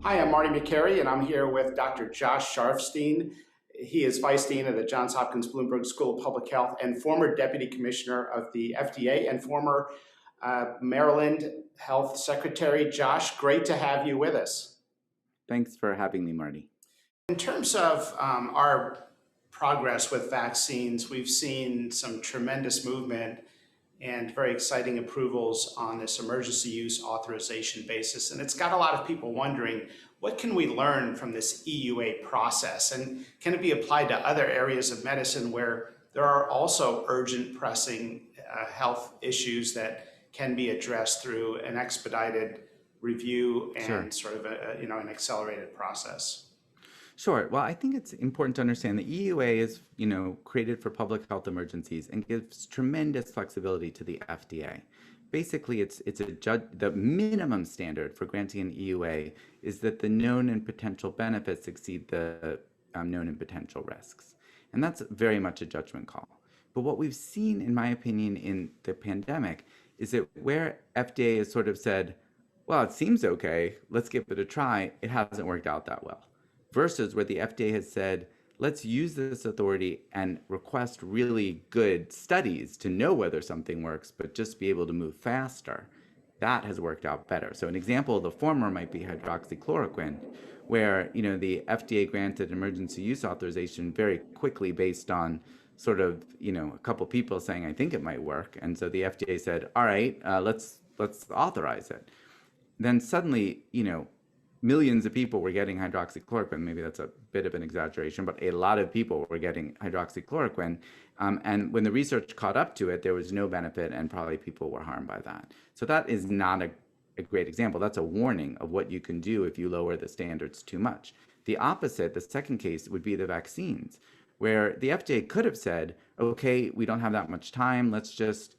Hi, I'm Marty Makary, and I'm here with Dr. Josh Sharfstein. He is Vice Dean of the Johns Hopkins Bloomberg School of Public Health and former Deputy Commissioner of the FDA and former Maryland Health Secretary. Josh, great to have you with us. Thanks for having me, Marty. In terms of our progress with vaccines, we've seen some tremendous movement and very exciting approvals on this emergency use authorization basis. And it's got a lot of people wondering, what can we learn from this EUA process? And can it be applied to other areas of medicine where there are also urgent, pressing health issues that can be addressed through an expedited review and sort of an accelerated process? Sure. Well, I think it's important to understand that EUA is, created for public health emergencies and gives tremendous flexibility to the FDA. Basically, the minimum standard for granting an EUA is that the known and potential benefits exceed the known and potential risks. And that's very much a judgment call. But what we've seen, in my opinion, in the pandemic is that where FDA has sort of said, well, it seems okay, let's give it a try, it hasn't worked out that well. Versus where the FDA has said, let's use this authority and request really good studies to know whether something works, but just be able to move faster. That has worked out better. So an example of the former might be hydroxychloroquine, where the FDA granted emergency use authorization very quickly based on sort of a couple people saying, I think it might work. And so the FDA said, all right, let's authorize it. Then suddenly, millions of people were getting hydroxychloroquine. Maybe that's a bit of an exaggeration, but a lot of people were getting hydroxychloroquine. And when the research caught up to it, there was no benefit and probably people were harmed by that. So that is not a great example. That's a warning of what you can do if you lower the standards too much. The opposite, the second case, would be the vaccines, where the FDA could have said, okay, we don't have that much time. Let's just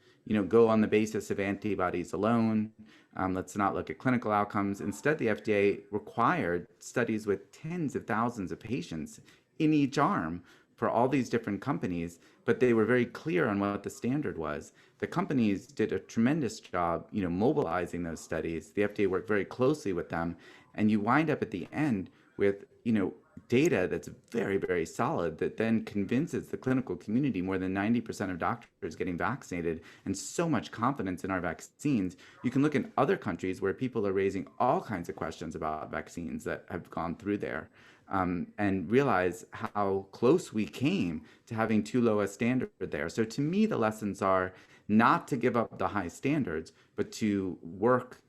go on the basis of antibodies alone. Let's not look at clinical outcomes. Instead, the FDA required studies with tens of thousands of patients in each arm for all these different companies, but they were very clear on what the standard was. The companies did a tremendous job, mobilizing those studies. The FDA worked very closely with them, and you wind up at the end with, data that's very, very solid that then convinces the clinical community, more than 90% of doctors getting vaccinated, and so much confidence in our vaccines. You can look in other countries where people are raising all kinds of questions about vaccines that have gone through there, and realize how close we came to having too low a standard there. So to me, the lessons are not to give up the high standards, but to work,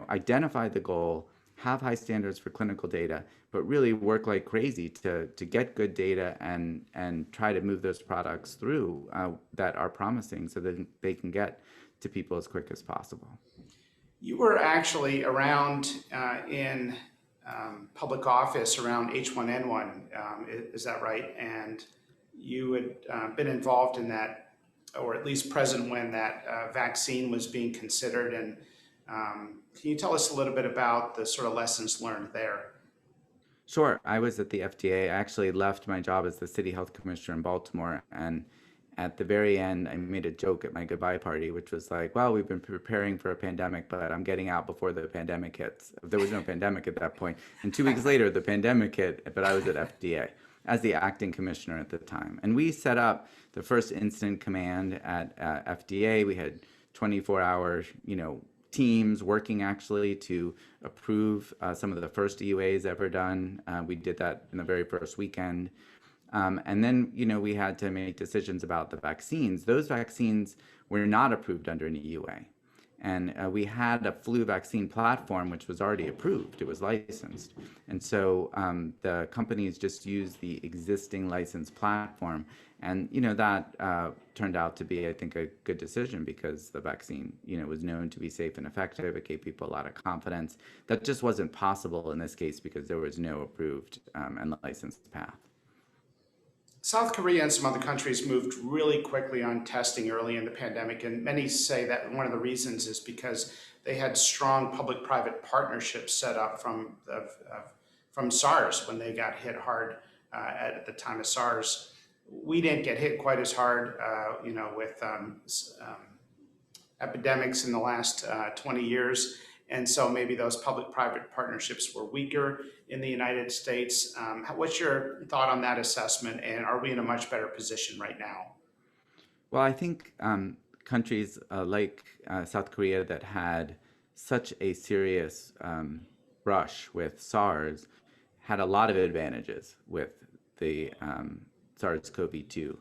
identify the goal, have high standards for clinical data, but really work like crazy to get good data and try to move those products through that are promising so that they can get to people as quick as possible. You were actually around in public office around H1N1, is that right? And you had been involved in that, or at least present when that vaccine was being considered. And can you tell us a little bit about the sort of lessons learned there? Sure. I was at the FDA. I actually left my job as the city health commissioner in Baltimore. And at the very end, I made a joke at my goodbye party, which was like, well, we've been preparing for a pandemic, but I'm getting out before the pandemic hits. There was no pandemic at that point. And 2 weeks later, the pandemic hit, but I was at FDA as the acting commissioner at the time. And we set up the first incident command at FDA. We had 24-hour, teams working actually to approve some of the first EUAs ever done. We did that in the very first weekend. And then, we had to make decisions about the vaccines. Those vaccines were not approved under an EUA. And we had a flu vaccine platform, which was already approved. It was licensed. And so the companies just used the existing licensed platform. And, that turned out to be, I think, a good decision because the vaccine, was known to be safe and effective. It gave people a lot of confidence. That just wasn't possible in this case because there was no approved and licensed path. South Korea and some other countries moved really quickly on testing early in the pandemic, and many say that one of the reasons is because they had strong public-private partnerships set up from SARS when they got hit hard at the time of SARS. We didn't get hit quite as hard, with epidemics in the last 20 years. And so maybe those public-private partnerships were weaker in the United States. What's your thought on that assessment, and are we in a much better position right now? Well, I think countries like South Korea that had such a serious brush with SARS had a lot of advantages with the SARS-CoV-2,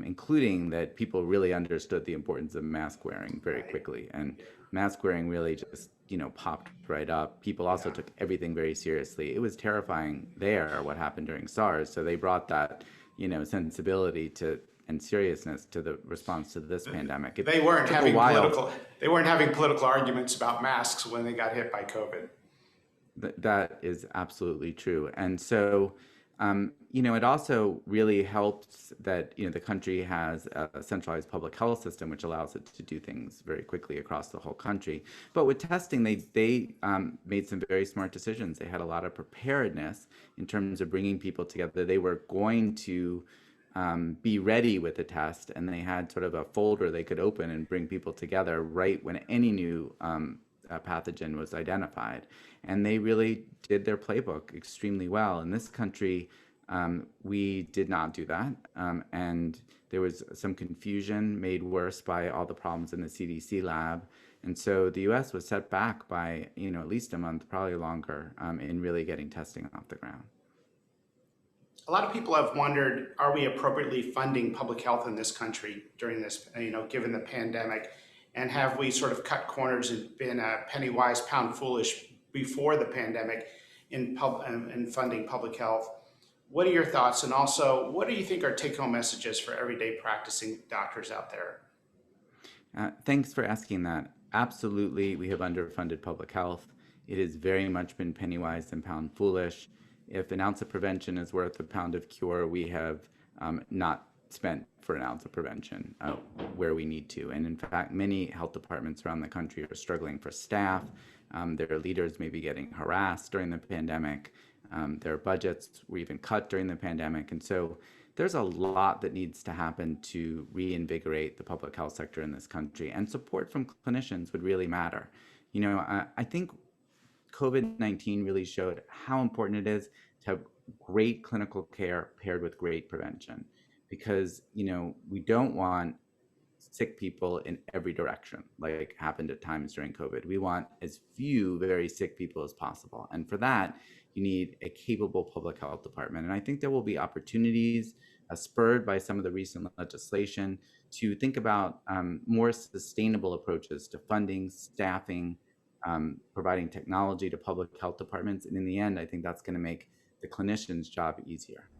including that people really understood the importance of mask wearing very Right. quickly, and mask wearing really just popped right up. People also Yeah. took everything very seriously. It was terrifying there what happened during SARS, so they brought that sensibility to and seriousness to the response to this pandemic. It They weren't took a having while. political arguments about masks when they got hit by COVID. That is absolutely true. And so, it also really helps that, the country has a centralized public health system, which allows it to do things very quickly across the whole country. But with testing, they made some very smart decisions. They had a lot of preparedness in terms of bringing people together. They were going to be ready with the test, and they had sort of a folder they could open and bring people together right when any new pathogen was identified. And they really did their playbook extremely well. In this country, we did not do that. And there was some confusion made worse by all the problems in the CDC lab. And so the US was set back by at least a month, probably longer, in really getting testing off the ground. A lot of people have wondered, are we appropriately funding public health in this country during this, given the pandemic? And have we sort of cut corners and been penny wise, pound foolish before the pandemic in funding public health? What are your thoughts? And also, what do you think are take-home messages for everyday practicing doctors out there? Thanks for asking that. Absolutely, we have underfunded public health. It has very much been penny wise and pound foolish. If an ounce of prevention is worth a pound of cure, we have not spent for an ounce of prevention where we need to. And in fact, many health departments around the country are struggling for staff. Their leaders may be getting harassed during the pandemic. Their budgets were even cut during the pandemic. And so there's a lot that needs to happen to reinvigorate the public health sector in this country. And support from clinicians would really matter. I think COVID-19 really showed how important it is to have great clinical care paired with great prevention, because we don't want sick people in every direction like happened at times during COVID. We want as few very sick people as possible, and for that you need a capable public health department. And I think there will be opportunities spurred by some of the recent legislation to think about more sustainable approaches to funding, staffing, providing technology to public health departments. And in the end, I think that's going to make the clinician's job easier.